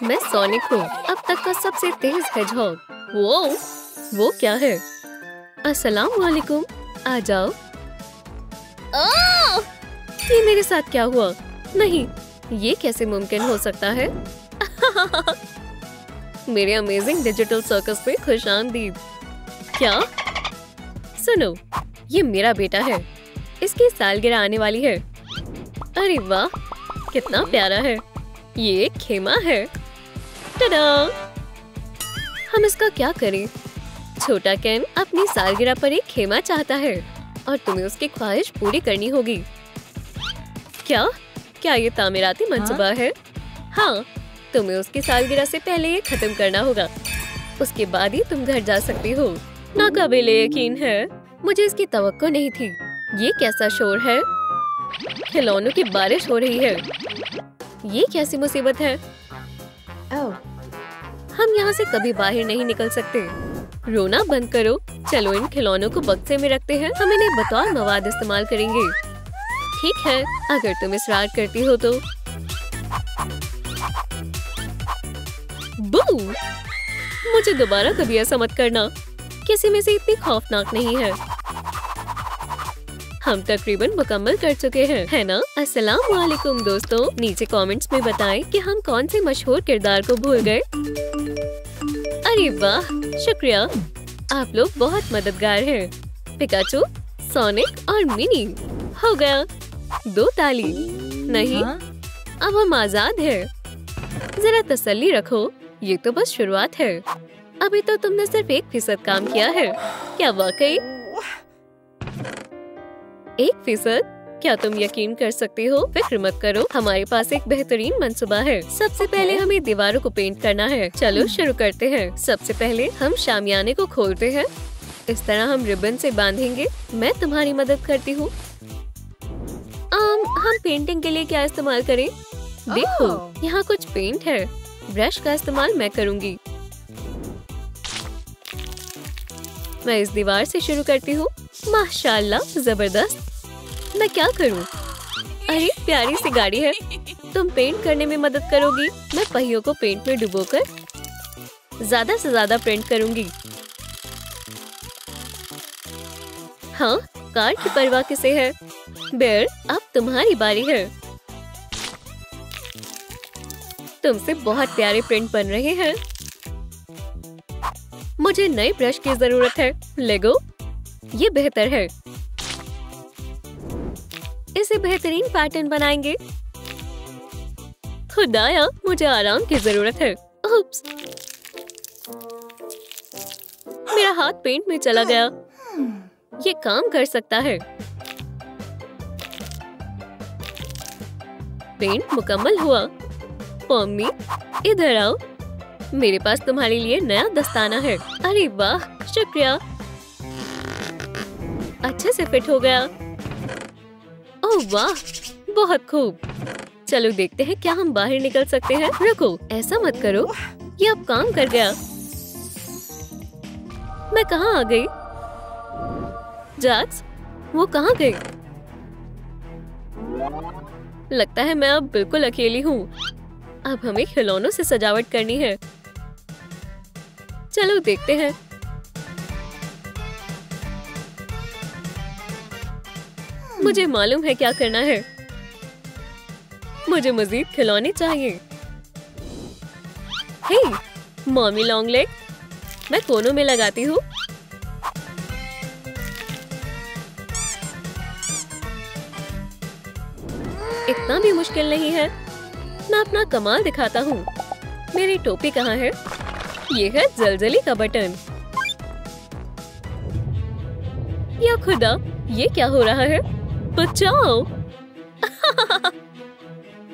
मैं सोनिक हूँ, अब तक का सबसे तेज हेजहॉग। वो क्या है? अस्सलाम वालेकुम, आ जाओ। ये मेरे साथ क्या हुआ? नहीं, ये कैसे मुमकिन हो सकता है? मेरे अमेजिंग डिजिटल सर्कस में खुशामदीद। क्या? सुनो, ये मेरा बेटा है, इसकी सालगिरह आने वाली है। अरे वाह, कितना प्यारा है। ये एक खेमा है। टडा! हम इसका क्या करें? छोटा केन अपनी सालगिरह पर एक खेमा चाहता है और तुम्हें उसकी ख्वाहिश पूरी करनी होगी। क्या ये तामीराती मंसूबा है? हाँ, तुम्हें उसकी सालगिरह से पहले ये खत्म करना होगा। उसके बाद ही तुम घर जा सकती हो। नाकाबिले यकीन है, मुझे इसकी तवक्को नहीं थी। ये कैसा शोर है? खिलौनों की बारिश हो रही है। ये कैसी मुसीबत है? हम यहाँ से कभी बाहर नहीं निकल सकते। रोना बंद करो। चलो इन खिलौनों को बक्से में रखते हैं। हम इन्हें बतौर मवाद इस्तेमाल करेंगे। ठीक है, अगर तुम इसरार करती हो तो। बू! मुझे दोबारा कभी ऐसा मत करना। किसी में से इतनी खौफनाक नहीं है। हम तकरीबन मुकम्मल कर चुके हैं, है ना? अस्सलाम वालेकुम दोस्तों, नीचे कमेंट्स में बताएं कि हम कौन से मशहूर किरदार को भूल गए। अरे वाह, शुक्रिया, आप लोग बहुत मददगार हैं। पिकाचू, सोनिक और मिनी। हो गया, 2 ताली। नहीं, अब हम आजाद हैं। जरा तसल्ली रखो, ये तो बस शुरुआत है। अभी तो तुमने सिर्फ 1% काम किया है। क्या वाकई? 1%? क्या तुम यकीन कर सकती हो? फिक्र मत करो, हमारे पास एक बेहतरीन मंसूबा है। सबसे पहले हमें दीवारों को पेंट करना है। चलो शुरू करते हैं। सबसे पहले हम शामियाने को खोलते हैं। इस तरह हम रिबन से बांधेंगे। मैं तुम्हारी मदद करती हूँ। हम पेंटिंग के लिए क्या इस्तेमाल करें? देखो, यहाँ कुछ पेंट है। ब्रश का इस्तेमाल मैं करूँगी। मैं इस दीवार से शुरू करती हूँ। माशाल्लाह, जबरदस्त। मैं क्या करूं? अरे प्यारी सी गाड़ी है। तुम पेंट करने में मदद करोगी। मैं पहियों को पेंट में डुबोकर ज्यादा से ज्यादा पेंट करूंगी। हाँ, कार की परवाह किसे है? बेयर, अब तुम्हारी बारी है। तुमसे बहुत प्यारे प्रिंट बन रहे हैं। मुझे नए ब्रश की जरूरत है। लेगो, ये बेहतर है। इसे बेहतरीन पैटर्न बनाएंगे। खुदाया, मुझे आराम की जरूरत है। उप्स, मेरा हाथ पेंट में चला गया। ये काम कर सकता है। पेंट मुकम्मल हुआ। पम्मी, इधर आओ। मेरे पास तुम्हारे लिए नया दस्ताना है। अरे वाह, शुक्रिया। अच्छे से फिट हो गया। ओह वाह, बहुत खूब। चलो देखते हैं क्या हम बाहर निकल सकते हैं। रुको, ऐसा मत करो। ये अब काम कर गया। मैं कहाँ आ गई? जैक्स, वो कहाँ गई? लगता है मैं अब बिल्कुल अकेली हूँ। अब हमें खिलौनों से सजावट करनी है। चलो देखते हैं। मुझे मालूम है क्या करना है। मुझे मजीद खिलौने चाहिए। हे, मॉमी लॉन्ग लेग, मैं कोनों में लगाती हूँ। इतना भी मुश्किल नहीं है। मैं अपना कमाल दिखाता हूँ। मेरी टोपी कहाँ है? ये है जलजली का बटन। या खुदा, ये क्या हो रहा है? बचाओ!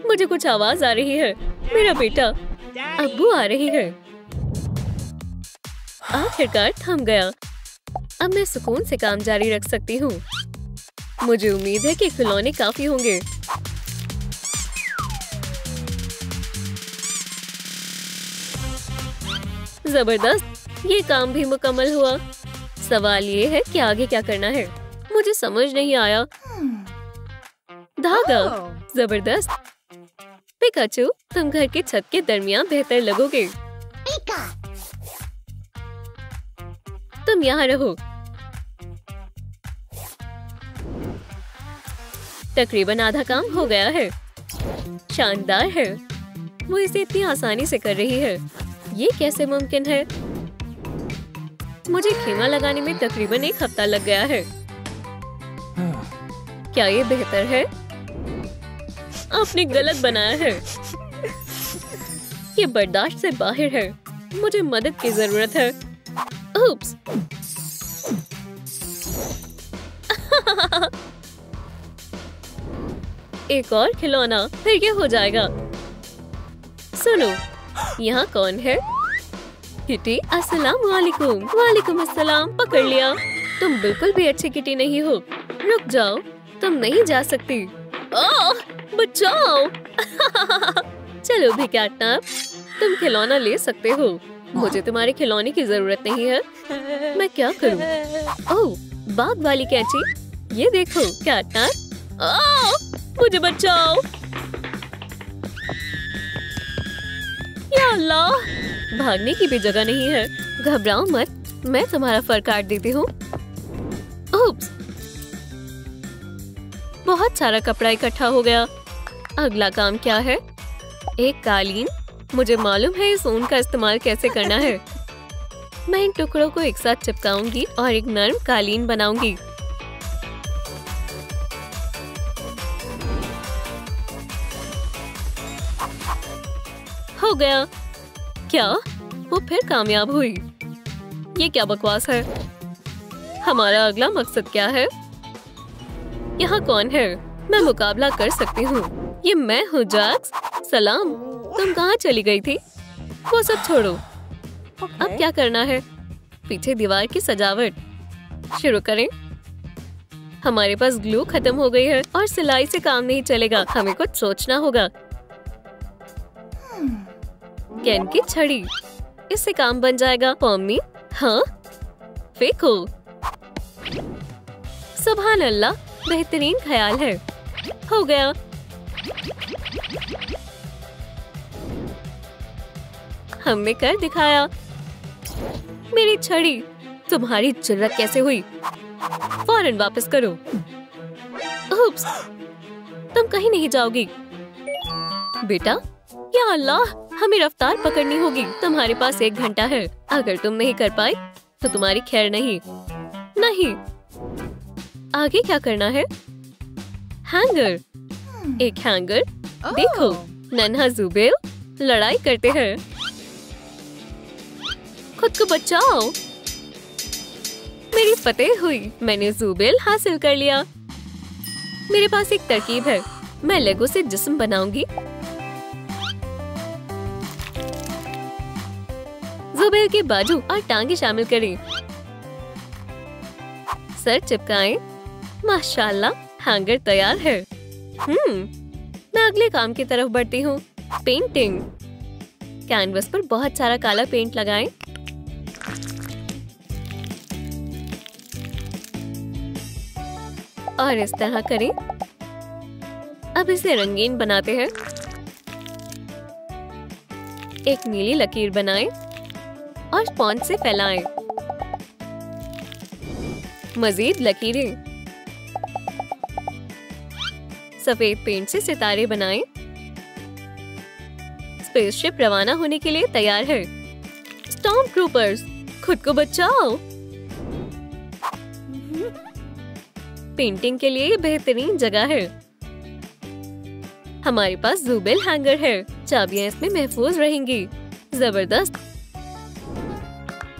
मुझे कुछ आवाज आ रही है। मेरा बेटा, अब्बू आ रही है। आखिरकार थम गया। अब मैं सुकून से काम जारी रख सकती हूँ। मुझे उम्मीद है कि खिलौने काफी होंगे। जबरदस्त, ये काम भी मुकम्मल हुआ। सवाल ये है कि आगे क्या करना है। मुझे समझ नहीं आया। धागा, जबरदस्त। पिकाचू, तुम घर की छत के दरमियान बेहतर लगोगे। तुम यहाँ रहो। तकरीबन आधा काम हो गया है। शानदार है। वो इसे इतनी आसानी से कर रही है। ये कैसे मुमकिन है? मुझे खेमा लगाने में तकरीबन 1 हफ्ता लग गया है। क्या ये बेहतर है? आपने गलत बनाया है। ये बर्दाश्त से बाहर है। मुझे मदद की जरूरत है। उप्स। एक और खिलौना, फिर ये हो जाएगा। सुनो, यहाँ कौन है? किटी, अस्सलाम वालेकुम। वालेकुम अस्सलाम। पकड़ लिया। तुम बिल्कुल भी अच्छी किटी नहीं हो। रुक जाओ, तुम नहीं जा सकती। ओह, बचाओ। चलो भी कैटनैप, तुम खिलौना ले सकते हो। मुझे तुम्हारे खिलौने की जरूरत नहीं है। मैं क्या करूं? ओह, बाग वाली कैची। ये देखो कैटनैप। ओह, मुझे बचाओ। या अल्लाह, भागने की भी जगह नहीं है। घबराओ मत, मैं तुम्हारा फर काट देती हूँ। उप्स, बहुत सारा कपड़ा इकट्ठा हो गया। अगला काम क्या है? एक कालीन। मुझे मालूम है इस ऊन का इस्तेमाल कैसे करना है। मैं इन टुकड़ों को एक साथ चिपकाऊंगी और एक नरम कालीन बनाऊंगी। हो गया। क्या वो फिर कामयाब हुई? ये क्या बकवास है? हमारा अगला मकसद क्या है? यहाँ कौन है? मैं मुकाबला कर सकती हूँ। ये मैं हूँ जैक्स। सलाम, तुम कहाँ चली गई थी? वो सब छोड़ो। अब क्या करना है? पीछे दीवार की सजावट शुरू करें। हमारे पास ग्लू खत्म हो गई है और सिलाई से काम नहीं चलेगा। हमें कुछ सोचना होगा। कैन की छड़ी, इससे काम बन जाएगा। पम्मी, हाँ, फेंको। सुभान अल्लाह, बेहतरीन ख्याल है। हो गया। हमने कर दिखाया। मेरी छड़ी, तुम्हारी जुर्रत कैसे हुई? फौरन वापस करो। उप्स, तुम कहीं नहीं जाओगी। बेटा, या अल्लाह, हमें रफ्तार पकड़नी होगी। तुम्हारे पास 1 घंटा है। अगर तुम नहीं कर पाई तो तुम्हारी खैर नहीं। नहीं, आगे क्या करना है? हैंगर। एक हैंगर। देखो, नन्हा जुबेल लड़ाई करते हैं। खुद को बचाओ। मेरी फतेह हुई। मैंने जुबेल हासिल कर लिया। मेरे पास एक तरकीब है। मैं लेगो से जिस्म बनाऊंगी। जुबेल के बाजू और टांगे शामिल करें। सर चिपकाएं। माशाल्लाह, हैंगर तैयार है। मैं अगले काम की तरफ बढ़ती हूँ। पेंटिंग। कैनवस पर बहुत सारा काला पेंट लगाएं। और इस तरह करें। अब इसे रंगीन बनाते हैं। एक नीली लकीर बनाएं और स्पॉन्ज से फैलाएं। मजीद लकीरें। सफेद पेंट से सितारे बनाएं। स्पेसशिप रवाना होने के लिए तैयार है। स्टॉर्म ट्रूपर्स, खुद को बचाओ। पेंटिंग के लिए बेहतरीन जगह है। हमारे पास जुबेल हैंगर है। चाबियां इसमें महफूज रहेंगी। जबरदस्त।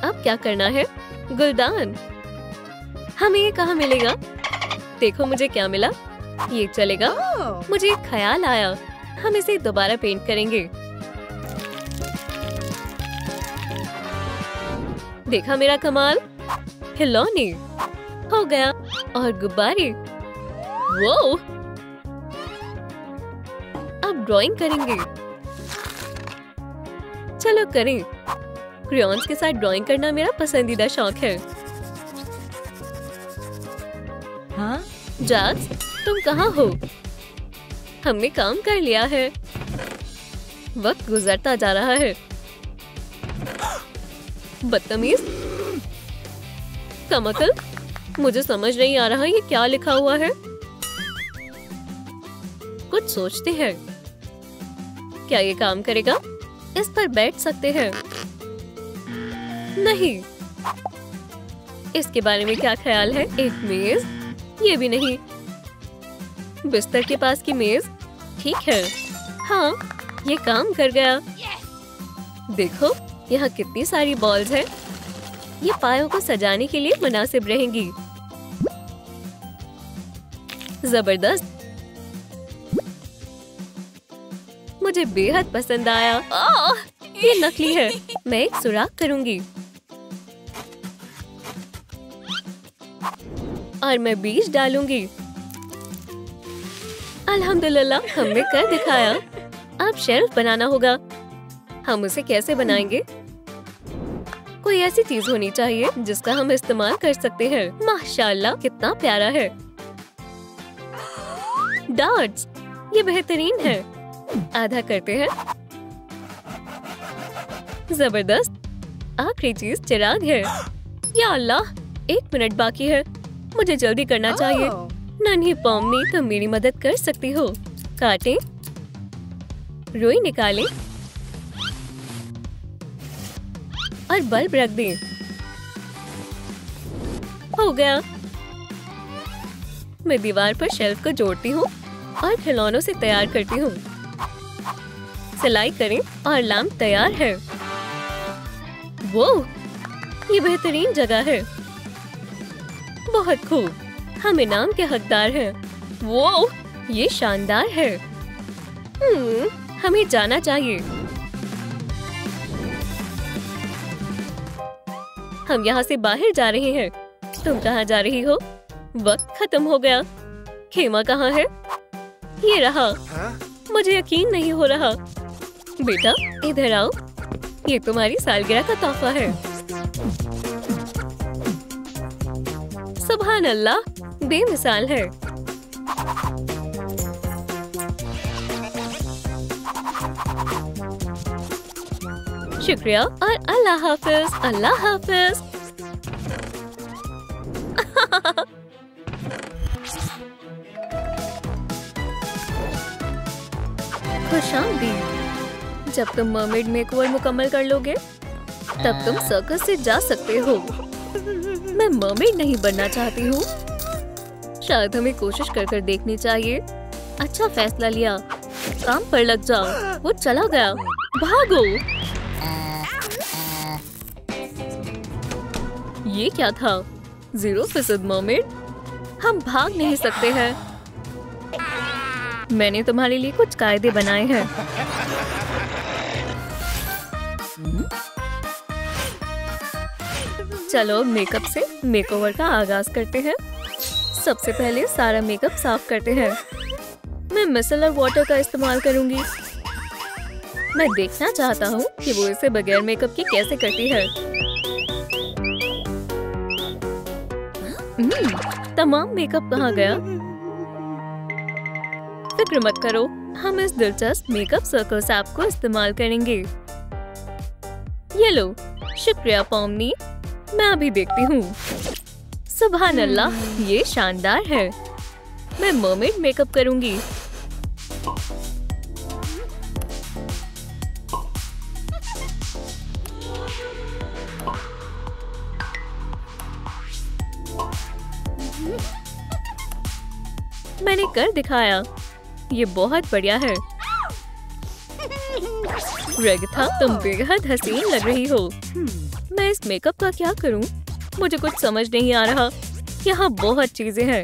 अब क्या करना है? गुलदान। हमें ये कहाँ मिलेगा? देखो मुझे क्या मिला। ये चलेगा। मुझे एक ख्याल आया। हम इसे दोबारा पेंट करेंगे। देखा मेरा कमाल? खिलौने। हो गया। और गुब्बारे। वो अब ड्राइंग करेंगे। चलो करें। क्रेयॉन्स के साथ ड्राइंग करना मेरा पसंदीदा शौक है। हाँ? जैक्स, तुम कहाँ हो? हमने काम कर लिया है। वक्त गुजरता जा रहा है। बदतमीज, कमअकल, मुझे समझ नहीं आ रहा ये क्या लिखा हुआ है। कुछ सोचते हैं। क्या ये काम करेगा? इस पर बैठ सकते हैं। नहीं। इसके बारे में क्या ख्याल है? एक मेज? ये भी नहीं। बिस्तर के पास की मेज? ठीक है। हाँ, ये काम कर गया। देखो, यहाँ कितनी सारी बॉल्स हैं। ये पायों को सजाने के लिए मुनासिब रहेंगी। जबरदस्त, मुझे बेहद पसंद आया। ये नकली है। मैं एक सुराख करूंगी और मैं बीज डालूंगी। अल्हम्दुलिल्लाह, हमने कर दिखाया। अब शेल्फ बनाना होगा। हम उसे कैसे बनाएंगे? कोई ऐसी चीज होनी चाहिए जिसका हम इस्तेमाल कर सकते हैं। माशाल्लाह, कितना प्यारा है। डॉट्स, ये बेहतरीन है। आधा करते हैं। जबरदस्त। आखिरी चीज चिराग है। या अल्लाह, 1 मिनट बाकी है। मुझे जल्दी करना चाहिए। नन्ही पॉमनी, तुम मेरी मदद कर सकती हो। काटें, रुई निकालें और बल्ब रख दें। हो गया। मैं दीवार पर शेल्फ को जोड़ती हूँ और खिलौनों से तैयार करती हूँ। सिलाई करें और लैंप तैयार है। वो, ये बेहतरीन जगह है। बहुत खूब, हम इनाम के हकदार हैं। वो, ये शानदार है। हमें जाना चाहिए। हम यहाँ से बाहर जा रहे हैं। तुम कहाँ जा रही हो? वक्त खत्म हो गया। खेमा कहाँ है? ये रहा। मुझे यकीन नहीं हो रहा। बेटा, इधर आओ। ये तुम्हारी सालगिरह का तोहफा है। सुभान अल्लाह, बेमिसाल है। शुक्रिया और अल्लाह हाफिज। अल्लाह हाफिज। खुशामदीद। जब तुम मर्मेड मेकओवर मुकम्मल कर लोगे, तब तुम सर्कस से जा सकते हो। मैं मर्मेड नहीं बनना चाहती हूँ। शायद हमें कोशिश कर देखनी चाहिए। अच्छा फैसला लिया। काम पर लग जाओ। वो चला गया। भागो। ये क्या था? 0% मर्मेड? हम भाग नहीं सकते हैं। मैंने तुम्हारे लिए कुछ कायदे बनाए हैं। चलो मेकअप से मेकओवर का आगाज करते हैं। सबसे पहले सारा मेकअप साफ करते हैं। मैं मिसेलर वाटर का इस्तेमाल करूंगी। मैं देखना चाहता हूँ कि वो इसे बगैर मेकअप के कैसे करती है। तमाम मेकअप कहाँ गया? फिक्र मत करो, हम इस दिलचस्प मेकअप सर्कल ऐप को इस्तेमाल करेंगे। ये लो। शुक्रिया पॉमनी, मैं अभी देखती हूँ। सुभान अल्लाह, ये शानदार है। मैं मर्मेड मेकअप करूंगी। मैंने कर दिखाया। ये बहुत बढ़िया है। रेगिथा, तुम बेहद हसीन लग रही हो। मैं इस मेकअप का क्या करूं? मुझे कुछ समझ नहीं आ रहा। यहाँ बहुत चीजें हैं।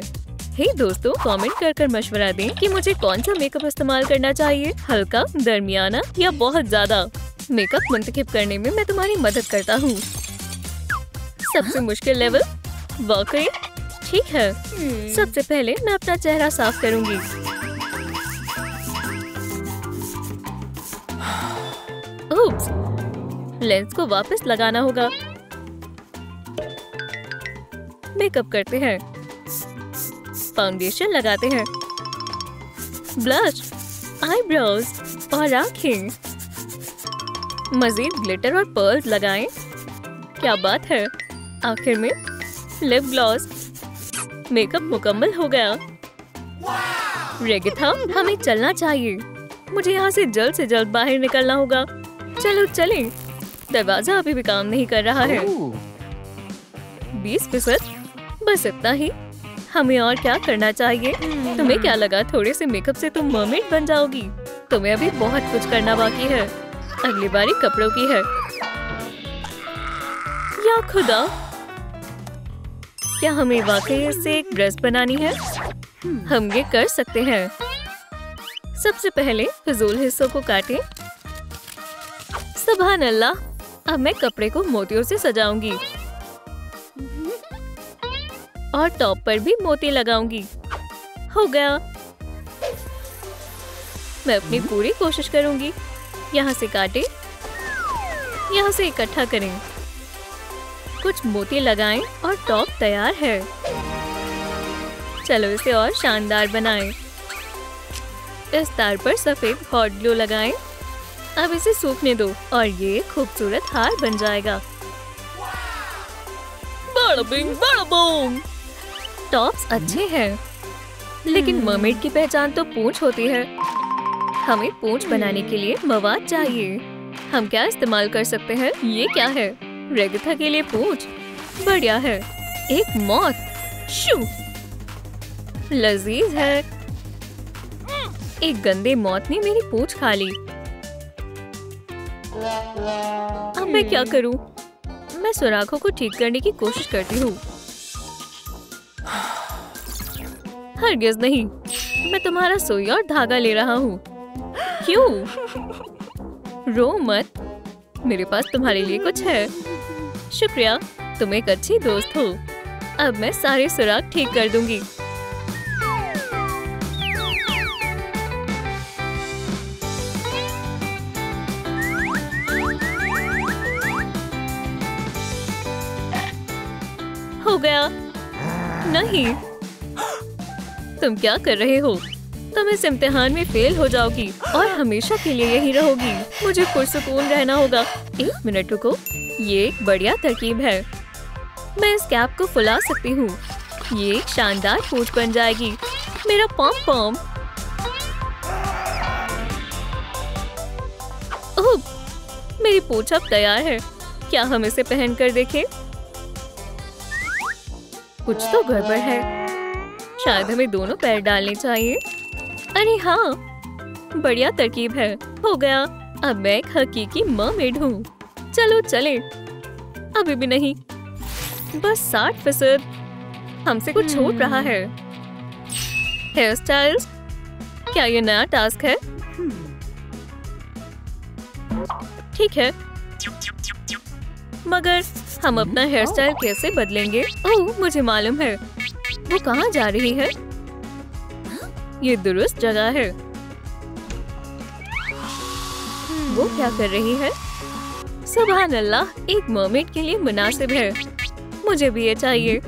हे दोस्तों, कमेंट कर मशवरा दें कि मुझे कौन सा मेकअप इस्तेमाल करना चाहिए। हल्का, दरमियाना या बहुत ज्यादा। मेकअप मुंतखब करने में मैं तुम्हारी मदद करता हूँ। सबसे मुश्किल लेवल? वाकई? ठीक है। सबसे पहले मैं अपना चेहरा साफ करूंगी। उप्स, लेंस को वापस लगाना होगा। मेकअप करते हैं। फाउंडेशन लगाते हैं। ब्लश, आईब्रोज और आंखें। मजीद ग्लिटर और पर्ल्स लगाएं। क्या बात है, आखिर में लिप ग्लॉस। मेकअप मुकम्मल हो गया। रेगिथा, हमें चलना चाहिए। मुझे यहाँ से जल्द बाहर निकलना होगा। चलो चलें। दरवाजा अभी भी काम नहीं कर रहा है। 20%, बस इतना ही। हमें और क्या करना चाहिए? तुम्हें क्या लगा थोड़े से मेकअप से तुम मरमेड बन जाओगी? तुम्हें अभी बहुत कुछ करना बाकी है। अगली बारी कपड़ों की है। या खुदा, क्या हमें वाकई इससे एक ड्रेस बनानी है? हम ये कर सकते हैं। सबसे पहले फिजूल हिस्सों को काटें। सुभान अल्लाह, अब मैं कपड़े को मोतियों से सजाऊंगी और टॉप पर भी मोती लगाऊंगी। हो गया। मैं अपनी पूरी कोशिश करूंगी। यहाँ से काटें, यहाँ से इकट्ठा करें, कुछ मोती लगाएं और टॉप तैयार है। चलो इसे और शानदार बनाएं। इस तार पर सफेद हॉट ग्लू लगाएं। अब इसे सूखने दो और ये खूबसूरत हार बन जाएगा। बड़ा बिंग बड़ा बूम। टॉप्स अच्छे हैं, लेकिन मरमेड की पहचान तो पूंछ होती है। हमें पूंछ बनाने के लिए मवाद चाहिए। हम क्या इस्तेमाल कर सकते हैं? ये क्या है? रेगिथा के लिए पूंछ। बढ़िया है। एक मौत। शू, लजीज है। एक गंदे मौत ने मेरी पूंछ खा ली। अब मैं क्या करूं? मैं सुराखों को ठीक करने की कोशिश करती हूँ। हरगिज़ नहीं, मैं तुम्हारा सुई और धागा ले रहा हूँ। क्यों? रो मत, मेरे पास तुम्हारे लिए कुछ है। शुक्रिया, तुम एक अच्छी दोस्त हो। अब मैं सारे सुराख ठीक कर दूंगी। हो गया। नहीं, तुम क्या कर रहे हो? तुम इस इम्तिहान में फेल हो जाओगी और हमेशा के लिए यही रहोगी। मुझे पुरसुकून रहना होगा। 1 मिनट रुको, ये एक बढ़िया तरकीब है। मैं इस कैप को फुला सकती हूँ। ये एक शानदार पूंछ बन जाएगी। मेरा पॉम पॉम। ओह, मेरी पूंछ अब तैयार है। क्या हम इसे पहन कर देखें? कुछ तो गड़बड़ है। शायद हमें दोनों पैर डालने चाहिए। अरे हाँ, बढ़िया तरकीब है। हो गया। अब मैं एक हकीकी मरमेड हूँ। चलो चले। अभी भी नहीं, बस 60%। हमसे कुछ छूट रहा है। हेयर स्टाइल्स, क्या ये नया टास्क है? ठीक है, मगर हम अपना हेयर स्टाइल कैसे बदलेंगे? ओह, मुझे मालूम है। वो कहाँ जा रही है? ये दुरुस्त जगह है। वो क्या कर रही है? सुभान अल्लाह, एक मरमेड के लिए मुनासिब है। मुझे भी ये चाहिए।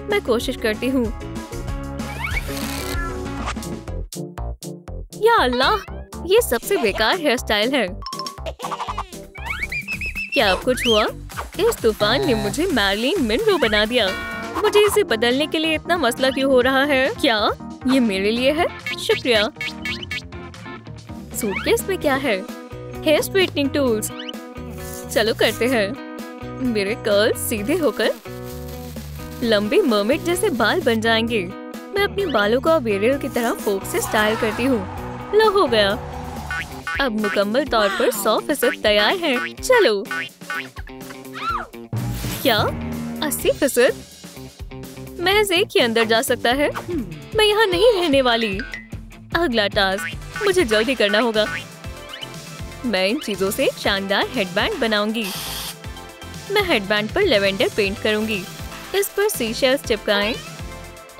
मैं कोशिश करती हूँ। या अल्लाह, ये सबसे बेकार हेयर स्टाइल है। क्या अब कुछ हुआ? इस तूफान ने मुझे मैरिलिन मनरो बना दिया। मुझे इसे बदलने के लिए इतना मसला क्यों हो रहा है? क्या ये मेरे लिए है? शुक्रिया। सूटकेस में क्या है? Hair straightening tools. चलो करते हैं। मेरे कर्ल्स सीधे होकर लंबे मरमेड जैसे बाल बन जाएंगे। मैं अपने बालों को अब एरियल की तरह फोक से स्टाइल करती हूँ। लो, हो गया। अब मुकम्मल तौर पर 100% तैयार है। चलो। क्या 80%? महज एक ही अंदर जा सकता है। मैं यहाँ नहीं रहने वाली। अगला टास्क मुझे जल्दी करना होगा। मैं इन चीजों से एक शानदार हेडबैंड बनाऊंगी। मैं हेडबैंड पर लेवेंडर पेंट करूंगी। इस पर सीशेल्स चिपकाएं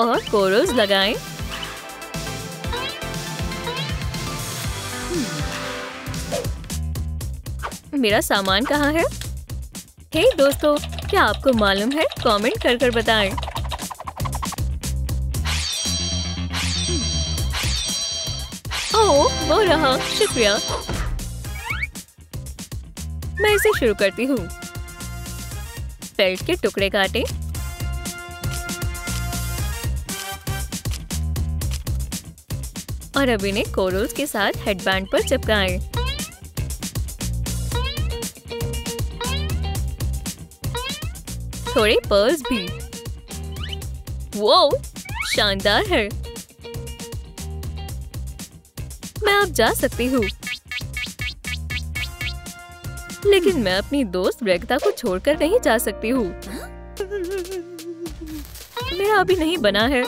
और कोरल्स लगाएं। मेरा सामान कहाँ है? हे दोस्तों, क्या आपको मालूम है? कमेंट कर बताएं। ओह, वो रहा। शुक्रिया। मैं इसे शुरू करती हूँ। पेल्ट के टुकड़े काटें। और अब इन्हें कोरल्स के साथ हेडबैंड पर चिपकाएं। थोड़े पर्ल्स भी। वाओ, शानदार है। मैं अब जा सकती हूँ, लेकिन मैं अपनी दोस्त रेगता को छोड़कर नहीं जा सकती हूँ। मेरा अभी नहीं बना है।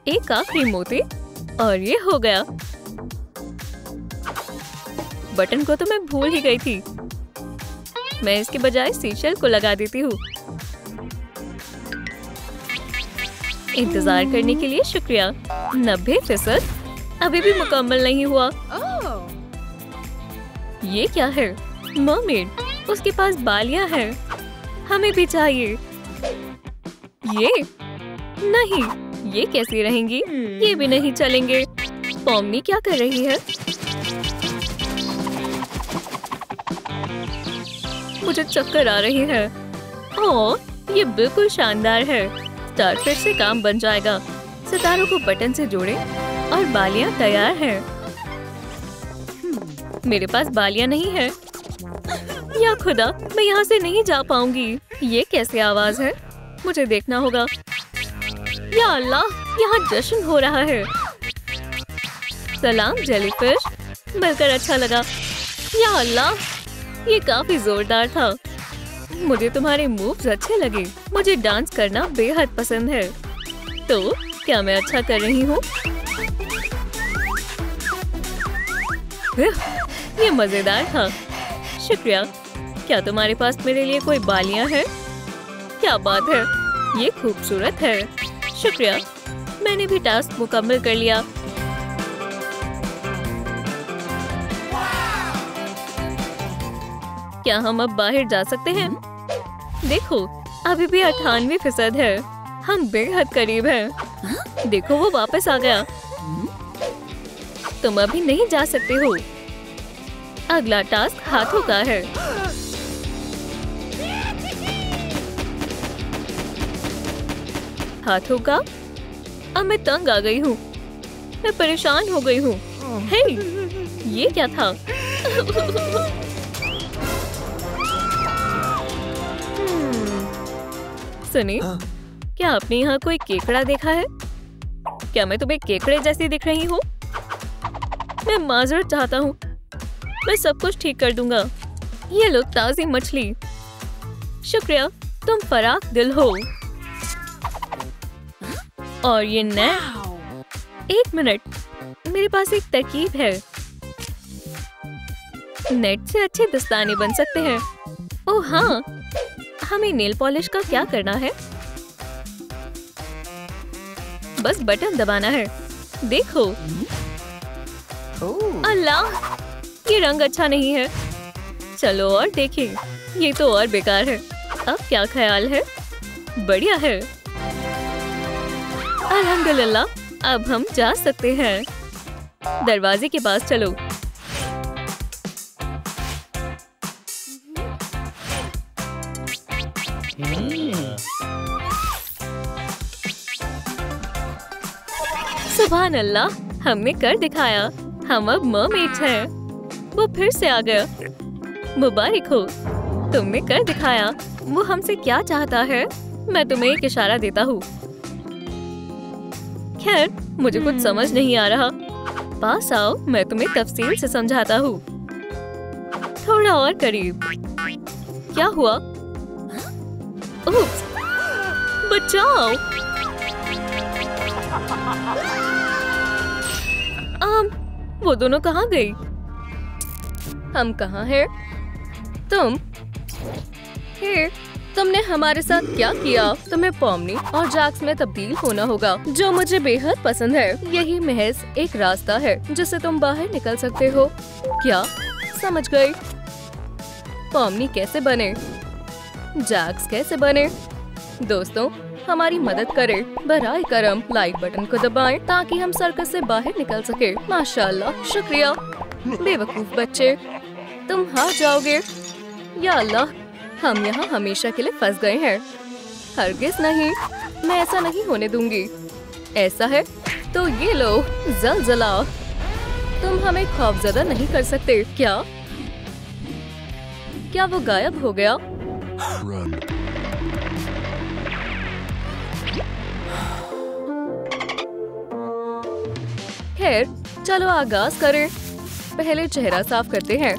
एक आखिरी मोती और ये हो गया। बटन को तो मैं भूल ही गई थी। मैं इसके बजाय सीशल को लगा देती हूँ। इंतजार करने के लिए शुक्रिया। 90% अभी भी मुकम्मल नहीं हुआ। ये क्या है? मरमेड, उसके पास बालियां हैं। हमें भी चाहिए। ये नहीं, ये कैसी रहेंगी? ये भी नहीं चलेंगे। पॉम्नी क्या कर रही है? मुझे चक्कर आ रही है। ओह, ये बिल्कुल शानदार है। स्टारफिश से काम बन जाएगा। सितारों को बटन से जोड़ें और बालियां तैयार हैं। मेरे पास बालियां नहीं है। या खुदा, मैं यहाँ से नहीं जा पाऊंगी। ये कैसी आवाज है? मुझे देखना होगा। या अल्लाह, यहाँ जश्न हो रहा है। सलाम जेलीफिश, मिलकर अच्छा लगा। या अल्लाह, ये काफी जोरदार था। मुझे तुम्हारे मूव्स अच्छे लगे। मुझे डांस करना बेहद पसंद है। तो क्या मैं अच्छा कर रही हूँ? ये मजेदार था। शुक्रिया। क्या तुम्हारे पास मेरे लिए कोई बालियां हैं? क्या बात है, ये खूबसूरत है। शुक्रिया, मैंने भी टास्क मुकम्मल कर लिया। क्या हम अब बाहर जा सकते हैं? देखो, अभी भी 98% है। हम बेहद करीब हैं। देखो, वो वापस आ गया। तुम अभी नहीं जा सकते हो। अगला टास्क हाथों का है। हाथों का? अब मैं तंग आ गई हूँ। मैं परेशान हो गई हूँ। हे, ये क्या था? सुनिए, क्या आपने यहाँ कोई केकड़ा देखा है? क्या मैं तुम्हें केकड़े जैसी दिख रही हूँ? मैं माजरत चाहता हूँ। मैं सब कुछ ठीक कर दूंगा। ये लो ताज़ी मछली। शुक्रिया, तुम फराख दिल हो। और ये नेट। एक मिनट, मेरे पास एक तरकीब है। नेट से अच्छे दस्ताने बन सकते हैं। ओह हाँ, हमें नेल पॉलिश का क्या करना है? बस बटन दबाना है। देखो, अल्लाह, ये रंग अच्छा नहीं है। चलो और देखें। ये तो और बेकार है। अब क्या ख्याल है? बढ़िया है। अल्हम्दुलिल्लाह, अब हम जा सकते हैं। दरवाजे के पास चलो। सुभान अल्लाह, हमने कर दिखाया। हम अब मरमेड्स हैं। वो फिर से आ गया। मुबारक हो, तुमने कर दिखाया। वो हमसे क्या चाहता है? मैं तुम्हें एक इशारा देता हूँ। खैर, मुझे कुछ समझ नहीं आ रहा। पास आओ, मैं तुम्हें तफसील से समझाता हूँ। थोड़ा और करीब। क्या हुआ? उप्स, बचाओ। वो दोनों कहाँ गई? हम कहाँ हैं? तुम? हे, तुमने हमारे साथ क्या किया? तुम्हें पॉम्नी और जैक्स में तब्दील होना होगा, जो मुझे बेहद पसंद है। यही महज एक रास्ता है जिससे तुम बाहर निकल सकते हो। क्या? समझ गई। पॉम्नी कैसे बने? जैक्स कैसे बने? दोस्तों, हमारी मदद करें। बराए करम लाइक बटन को दबाएं ताकि हम सर्कस से बाहर निकल सके। माशाल्लाह, शुक्रिया। बेवकूफ बच्चे, तुम हार जाओगे। या अल्लाह, हम यहाँ हमेशा के लिए फंस गए हैं। हरगिज़ नहीं, मैं ऐसा नहीं होने दूंगी। ऐसा है तो ये लो ज़लज़ला। तुम हमें खौफज़दा नहीं कर सकते। क्या वो गायब हो गया? खैर, चलो आगाज करें। पहले चेहरा साफ करते हैं।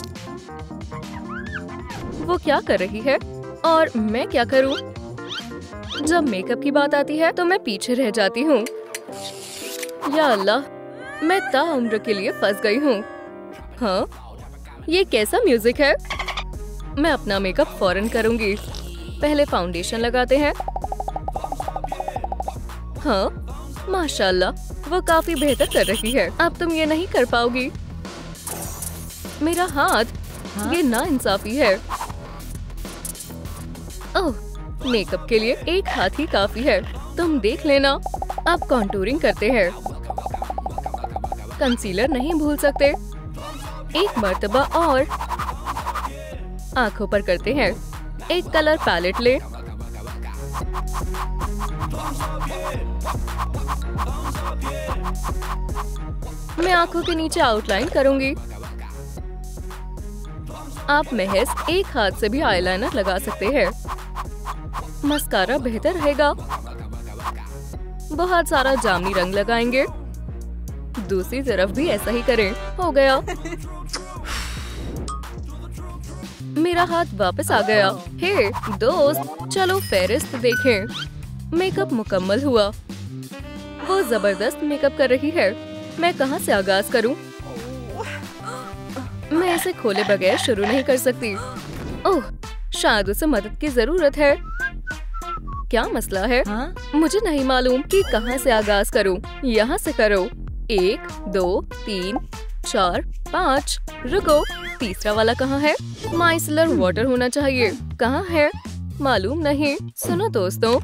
वो क्या कर रही है और मैं क्या करूं? जब मेकअप की बात आती है तो मैं पीछे रह जाती हूँ। या अल्लाह, मैं ताउम्र के लिए फंस गई हूँ। हाँ, ये कैसा म्यूजिक है? मैं अपना मेकअप फौरन करूंगी। पहले फाउंडेशन लगाते हैं। हाँ, माशाल्लाह, वो काफी बेहतर कर रही है। अब तुम ये नहीं कर पाओगी। मेरा हाथ, ये नाइंसाफी है। ओह, मेकअप के लिए एक हाथ ही काफी है। तुम देख लेना। अब कॉन्टूरिंग करते हैं। कंसीलर नहीं भूल सकते। एक मर्तबा और आंखों पर करते हैं। एक कलर पैलेट ले। मैं आंखों के नीचे आउटलाइन करूंगी। आप महज एक हाथ से भी आईलाइनर लगा सकते हैं। मस्कारा बेहतर रहेगा। बहुत सारा जामुनी रंग लगाएंगे। दूसरी तरफ भी ऐसा ही करें। हो गया। मेरा हाथ वापस आ गया। हे दोस्त, चलो फेरिस्त देखें। मेकअप मुकम्मल हुआ। वो जबरदस्त मेकअप कर रही है। मैं कहाँ से आगाज करूं? मैं इसे खोले बगैर शुरू नहीं कर सकती। ओह, शायद उसे मदद की जरूरत है। क्या मसला है? मुझे नहीं मालूम कि कहाँ से आगाज करूं। यहाँ से करो। 1 2 3 4 5। रुको, तीसरा वाला कहाँ है? माइसलर वाटर होना चाहिए। कहाँ है? मालूम नहीं। सुनो दोस्तों,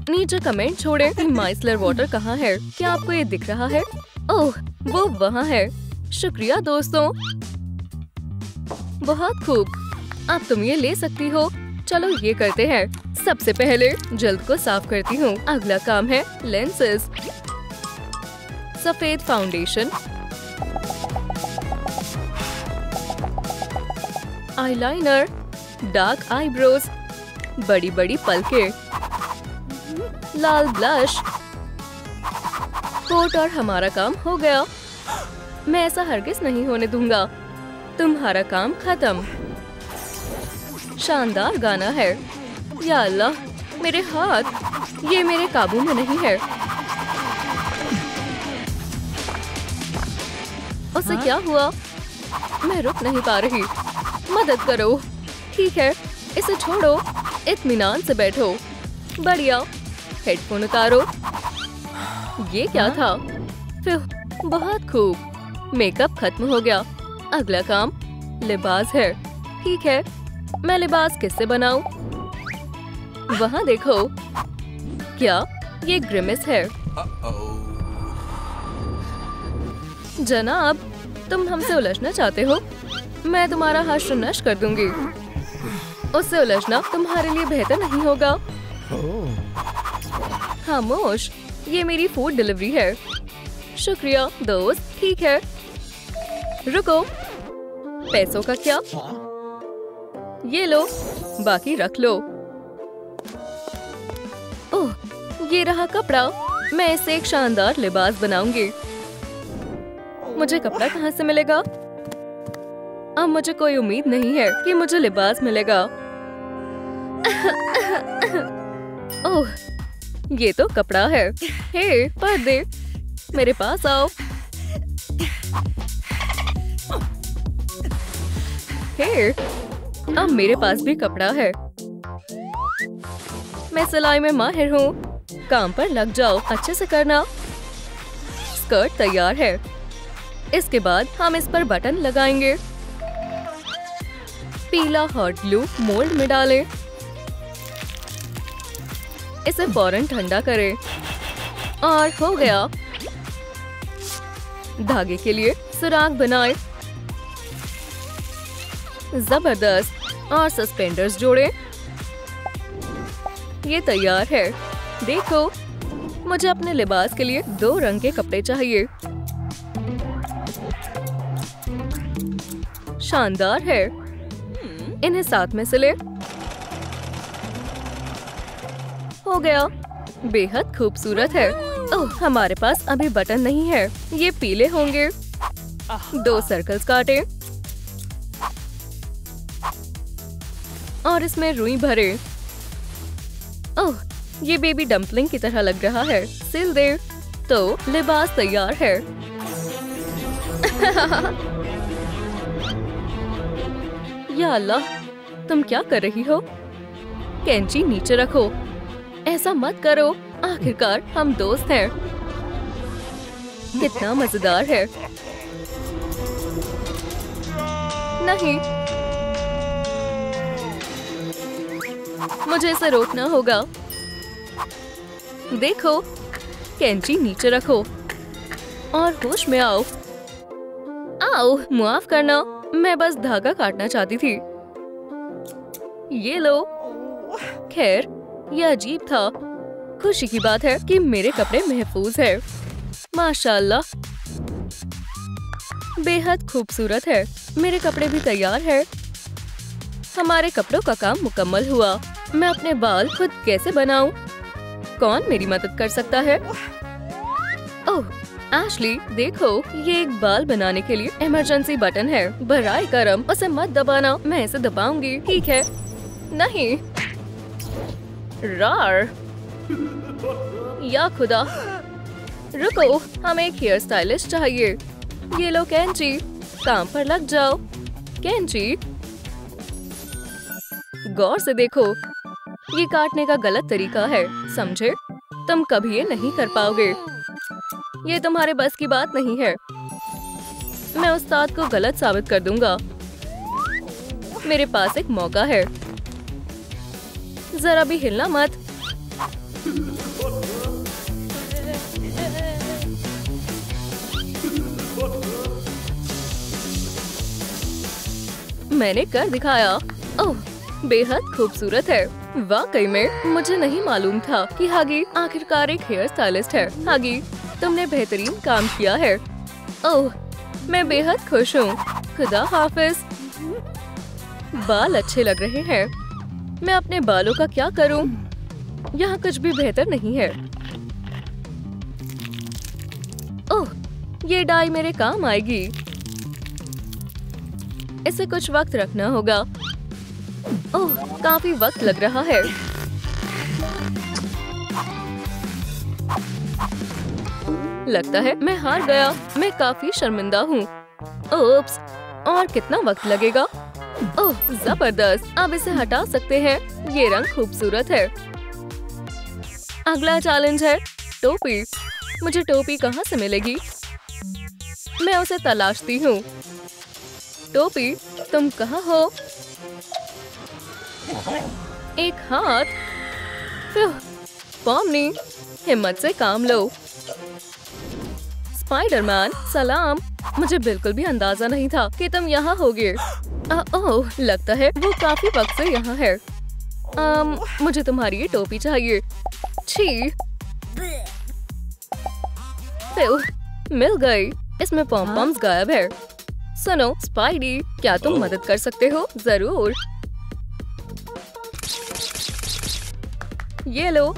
नीचे कमेंट छोड़े कि माइसलर वाटर कहाँ है। क्या आपको ये दिख रहा है? ओह, वो वहाँ है। शुक्रिया दोस्तों, बहुत खूब। अब तुम ये ले सकती हो। चलो ये करते हैं। सबसे पहले जल्द को साफ करती हूँ। अगला काम है लेंसेज। सफेद फाउंडेशन, आईलाइनर, डार्क आईब्रोज, बड़ी बड़ी पलकें, लाल ब्लश, कोट और हमारा काम हो गया। मैं ऐसा हरगिज नहीं होने दूंगा। तुम्हारा काम खत्म। शानदार गाना है। या अल्लाह, मेरे हाथ, ये मेरे काबू में नहीं है। उसे क्या हुआ? मैं रुक नहीं पा रही। मदद करो। ठीक है, इसे छोड़ो। इत्मीनान से बैठो। बढ़िया। हेडफोन उतारो। ये क्या था? फिर बहुत खूब। मेकअप खत्म हो गया। अगला काम लिबास है। ठीक है, मैं लिबास किससे बनाऊं? वहाँ देखो। क्या ये ग्रिमिस है? जनाब, तुम हमसे उलझना चाहते हो? मैं तुम्हारा हश्र नश्र कर दूंगी। उससे उलझना तुम्हारे लिए बेहतर नहीं होगा। खामोश, ये मेरी फूड डिलीवरी है। शुक्रिया दोस्त। ठीक है, रुको। पैसों का क्या? ये लो, बाकी रख लो। ओह, ये रहा कपड़ा। मैं इससे एक शानदार लिबास बनाऊंगी। मुझे कपड़ा कहाँ से मिलेगा? अब मुझे कोई उम्मीद नहीं है कि मुझे लिबास मिलेगा। ओह, ये तो कपड़ा है। हे पर्दे, मेरे पास आओ। हे, अब मेरे पास भी कपड़ा है। मैं सिलाई में माहिर हूँ। काम पर लग जाओ। अच्छे से करना। स्कर्ट तैयार है। इसके बाद हम इस पर बटन लगाएंगे। पीला हॉट ग्लू मोल्ड में डालें। इसे फौरन ठंडा करें। और हो गया। धागे के लिए सुराख बनाएं। जबरदस्त। और सस्पेंडर्स जोड़े। ये तैयार है। देखो, मुझे अपने लिबास के लिए 2 रंग के कपड़े चाहिए। शानदार है। इन्हें साथ में सिले। हो गया। बेहद खूबसूरत है। ओह, हमारे पास अभी बटन नहीं है। ये पीले होंगे। 2 सर्कल्स काटे और इसमें रुई भरे। ओह, ये बेबी डम्पलिंग की तरह लग रहा है। सिल दे। तो लिबास तैयार है। या अल्लाह, तुम क्या कर रही हो? कैंची नीचे रखो। ऐसा मत करो। आखिरकार हम दोस्त हैं। कितना मजेदार है। नहीं, मुझे इसे रोकना होगा। देखो, कैंची नीचे रखो और होश में आओ। आओ, माफ करना, मैं बस धागा काटना चाहती थी। ये लो। खैर, यह अजीब था। खुशी की बात है कि मेरे कपड़े महफूज है। माशाल्लाह, बेहद खूबसूरत है। मेरे कपड़े भी तैयार है। हमारे कपड़ों का काम मुकम्मल हुआ। मैं अपने बाल खुद कैसे बनाऊं? कौन मेरी मदद कर सकता है? ओह, एशली, देखो, ये एक बाल बनाने के लिए इमरजेंसी बटन है। बराए करम उसे मत दबाना। मैं इसे दबाऊंगी। ठीक है? नहीं। रार, या खुदा। रुको, हमें एक हेयर स्टाइलिस्ट चाहिए। ये लो कैंची, काम पर लग जाओ। कैंची, गौर से देखो, ये काटने का गलत तरीका है, समझे? तुम कभी ये नहीं कर पाओगे। ये तुम्हारे बस की बात नहीं है। मैं उस्ताद को गलत साबित कर दूंगा। मेरे पास एक मौका है। जरा भी हिलना मत। मैंने कर दिखाया। ओह, बेहद खूबसूरत है। वाकई में मुझे नहीं मालूम था कि हागी आखिरकार एक हेयर स्टाइलिस्ट है। हागी, तुमने बेहतरीन काम किया है। ओह, मैं बेहद खुश हूँ। खुदा हाफिज। बाल अच्छे लग रहे हैं। मैं अपने बालों का क्या करूँ? यहाँ कुछ भी बेहतर नहीं है। ओह, ये डाई मेरे काम आएगी। इसे कुछ वक्त रखना होगा। ओह, काफी वक्त लग रहा है। लगता है मैं हार गया। मैं काफी शर्मिंदा हूँ। ओप्स, और कितना वक्त लगेगा? ओह, जबरदस्त। अब इसे हटा सकते हैं। ये रंग खूबसूरत है। अगला चैलेंज है टोपी। मुझे टोपी कहाँ से मिलेगी? मैं उसे तलाशती हूँ। टोपी, तुम कहाँ हो? एक हाथ। पॉमनी, हिम्मत से काम लो। स्पाइडरमैन, सलाम। मुझे बिल्कुल भी अंदाजा नहीं था कि तुम यहाँ होगे। ओह, लगता है वो काफी वक्त से यहाँ है। मुझे तुम्हारी ये टोपी चाहिए। छी। मिल गई। इसमें पॉम-पॉम्स गायब है। सुनो स्पाइडी, क्या तुम मदद कर सकते हो? जरूर। ये लो।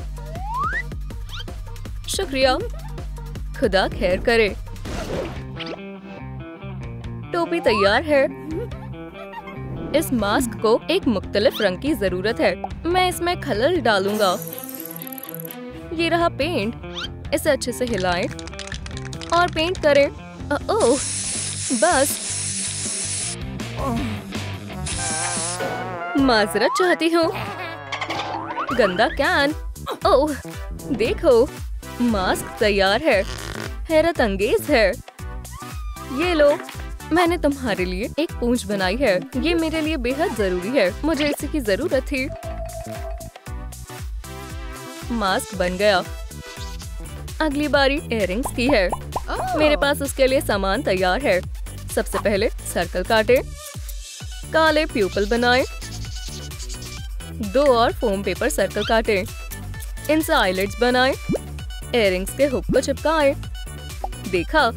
शुक्रिया। खुदा खैर करे। टोपी तैयार है। इस मास्क को एक मुख्तलिफ रंग की जरूरत है। मैं इसमें खलल डालूंगा। ये रहा पेंट। इसे अच्छे से हिलाएं और पेंट करें। ओह, बस। माजरत चाहती हूँ। गंदा कैन। ओह, देखो, मास्क तैयार है। हैरत अंगेज है। ये लो, मैंने तुम्हारे लिए एक पूंछ बनाई है। ये मेरे लिए बेहद जरूरी है। मुझे इसी की जरूरत थी। मास्क बन गया। अगली बारी इयररिंग्स की है। मेरे पास उसके लिए सामान तैयार है। सबसे पहले सर्कल काटे, काले प्यूपल बनाए, 2 और फोम पेपर सर्कल काटें। इनसे आईलेट्स बनाएं। इयररिंग्स के हुक को चिपकाएं। देखा,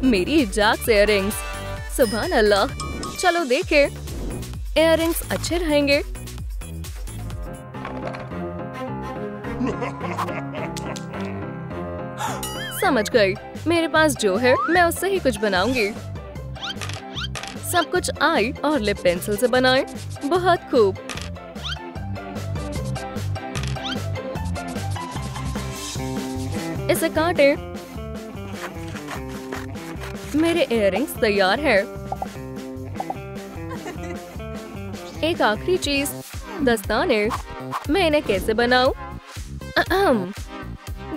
मेरी जैक्स इयररिंग्स। सुभान अल्लाह। चलो देखें, इयररिंग्स अच्छे रहेंगे। समझ गई। मेरे पास जो है मैं उससे ही कुछ बनाऊंगी। सब कुछ आई और लिप पेंसिल से बनाएं। बहुत खूब। इसे काटें। मेरे इयररिंग्स तैयार है। एक आखिरी चीज, दस्ताने। मैं इन्हें कैसे बनाऊं?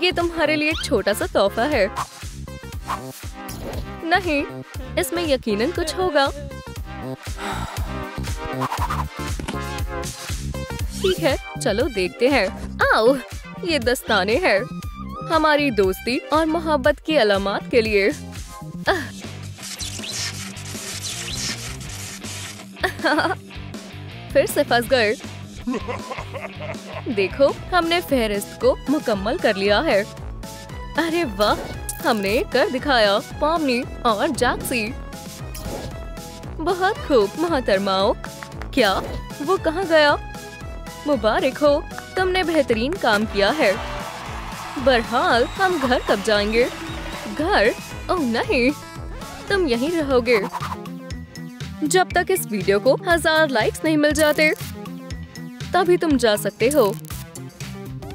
ये तुम्हारे लिए एक छोटा सा तोहफा है। नहीं, इसमें यकीनन कुछ होगा। ठीक है, चलो देखते हैं। आओ, ये दस्ताने हैं हमारी दोस्ती और मोहब्बत की अलामत के लिए। फिर से फंस गए। देखो, हमने फेहरिस्त को मुकम्मल कर लिया है। अरे वाह, हमने कर दिखाया। पॉमनी और जैक्सी। बहुत खूब मोहतरमाओ। क्या वो कहाँ गया? मुबारक हो, तुमने बेहतरीन काम किया है। बहरहाल हम घर कब जाएंगे? घर? ओह नहीं, तुम यहीं रहोगे जब तक इस वीडियो को 1000 लाइक्स नहीं मिल जाते। तभी तुम जा सकते हो।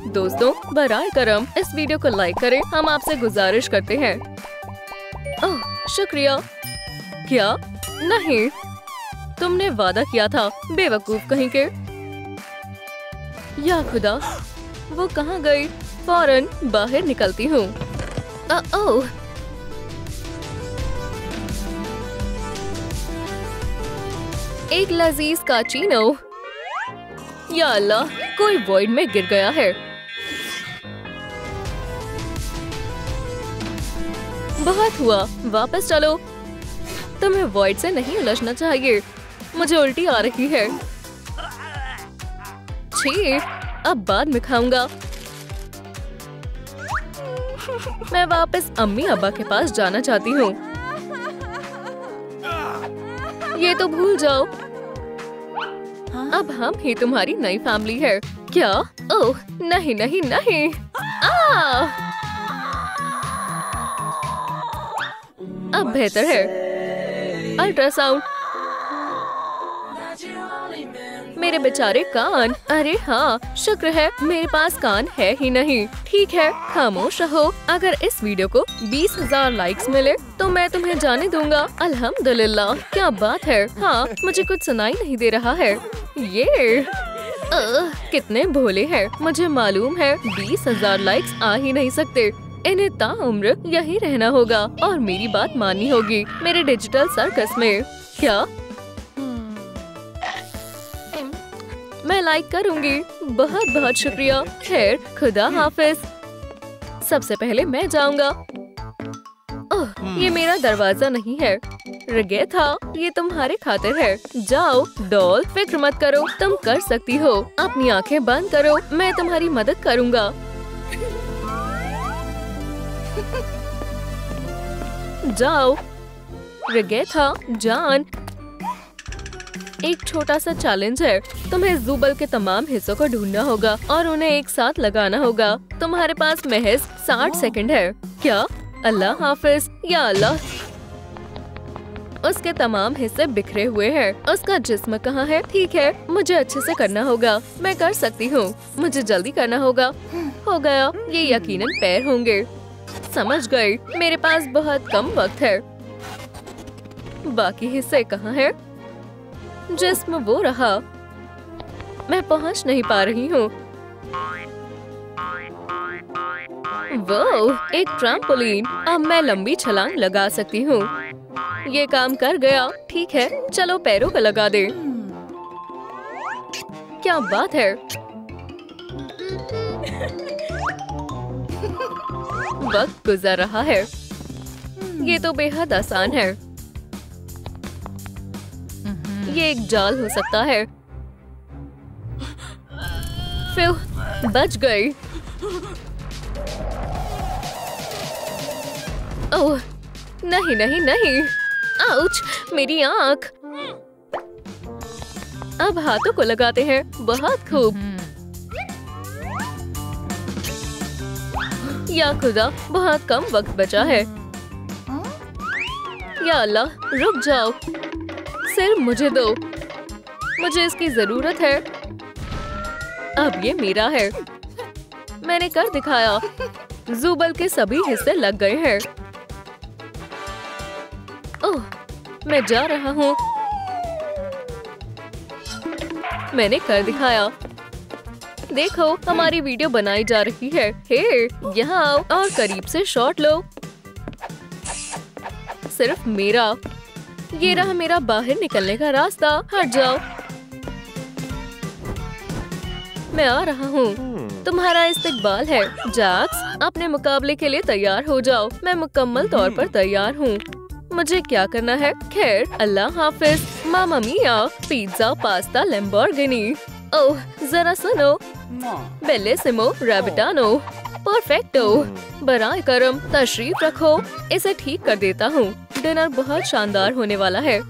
दोस्तों, बराए करम इस वीडियो को लाइक करें। हम आपसे गुजारिश करते हैं। ओह, शुक्रिया। क्या? नहीं, तुमने वादा किया था, बेवकूफ कहीं के। या खुदा, वो कहाँ गई? फौरन बाहर निकलती हूँ। ओह, एक लजीज काचीनो। या अल्लाह, कोई वॉइड में गिर गया है। बहुत हुआ, वापस चलो। तुम्हें वॉइड से नहीं उलझना चाहिए। मुझे उल्टी आ रही है। छी, अब बाद में खाऊंगा। मैं वापस अम्मी अब्बा के पास जाना चाहती हूँ। ये तो भूल जाओ। अब हम ही तुम्हारी नई फैमिली है। क्या? ओह नहीं नहीं नहीं। अब बेहतर है। अल्ट्रासाउंड। मेरे बेचारे कान। अरे हाँ, शुक्र है मेरे पास कान है ही नहीं। ठीक है, खामोश रहो। अगर इस वीडियो को 20,000 लाइक्स मिले तो मैं तुम्हें जाने दूंगा। अल्हम्दुलिल्लाह। क्या बात है। हाँ, मुझे कुछ सुनाई नहीं दे रहा है। ये कितने भोले हैं। मुझे मालूम है 20,000 लाइक्स आ ही नहीं सकते। इन्हें ताउम्र यही रहना होगा और मेरी बात माननी होगी मेरे डिजिटल सर्कस में। क्या? मैं लाइक करूंगी। बहुत बहुत शुक्रिया। खैर, खुदा हाफिज। सबसे पहले मैं जाऊंगा। ओह, ये मेरा दरवाजा नहीं है। रगेथा, ये तुम्हारे खातिर है। जाओ डॉल, फिक्र मत करो, तुम कर सकती हो। अपनी आंखें बंद करो, मैं तुम्हारी मदद करूंगा। जाओ रगेथा जान। एक छोटा सा चैलेंज है। तुम्हें ज़ुबल के तमाम हिस्सों को ढूंढना होगा और उन्हें एक साथ लगाना होगा। तुम्हारे पास महज 60 सेकंड है। क्या? अल्लाह हाफिज। या अल्लाह, उसके तमाम हिस्से बिखरे हुए हैं। उसका जिस्म कहाँ है? ठीक है, मुझे अच्छे से करना होगा। मैं कर सकती हूँ। मुझे जल्दी करना होगा। हो गया। ये यकीनन पैर होंगे। समझ गई। मेरे पास बहुत कम वक्त है। बाकी हिस्से कहाँ हैं? जिस्म वो रहा। मैं पहुंच नहीं पा रही हूँ। वो एक ट्रैम्पोलिन। अब मैं लंबी छलांग लगा सकती हूँ। ये काम कर गया। ठीक है, चलो पैरों को लगा दे। क्या बात है। वक्त गुजर रहा है। ये तो बेहद आसान है। ये एक जाल हो सकता है। फिर बच गई। ओह नहीं नहीं नहीं, आउच, मेरी आँख। अब हाथों को लगाते हैं। बहुत खूब। या खुदा, बहुत कम वक्त बचा है। या अल्लाह, रुक जाओ। सिर्फ मुझे दो, मुझे इसकी जरूरत है। अब ये मेरा है। मैंने कर दिखाया। ज़ुबल के सभी हिस्से लग गए हैं। ओह, मैं जा रहा हूँ। मैंने कर दिखाया। देखो, हमारी वीडियो बनाई जा रही है। हे, यहाँ आओ और करीब से शॉट लो। सिर्फ मेरा। ये रहा मेरा बाहर निकलने का रास्ता। हट जाओ। मैं आ रहा हूँ। तुम्हारा इस्तकबाल है। जैक्स, अपने मुकाबले के लिए तैयार हो जाओ। मैं मुकम्मल तौर पर तैयार हूँ। मुझे क्या करना है? खैर, अल्लाह हाफिज। मामा मिया, पिज्जा, पास्ता, लैम्बोर्गिनी। ओह, जरा सुनो। बेलिसिमो, रैबिटानो, परफेक्टो। बराए करम, तशरीफ रखो। इसे ठीक कर देता हूँ। डिनर बहुत शानदार होने वाला है।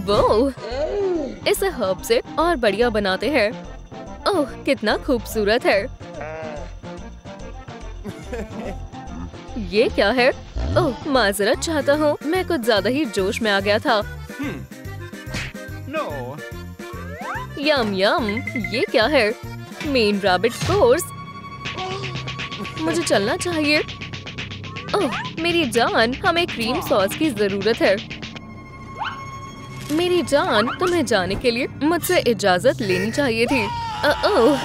वो इसे हर्ब से और बढ़िया बनाते हैं। ओह, कितना खूबसूरत है। ये क्या है? ओह, माजरत चाहता हूँ। मैं कुछ ज्यादा ही जोश में आ गया था। यम यम, ये क्या है? Main rabbit course. मुझे चलना चाहिए। ओह, मेरी जान, हमें क्रीम सॉस की जरूरत है। मेरी जान, तुम्हें जाने के लिए मुझसे इजाजत लेनी चाहिए थी। ओह,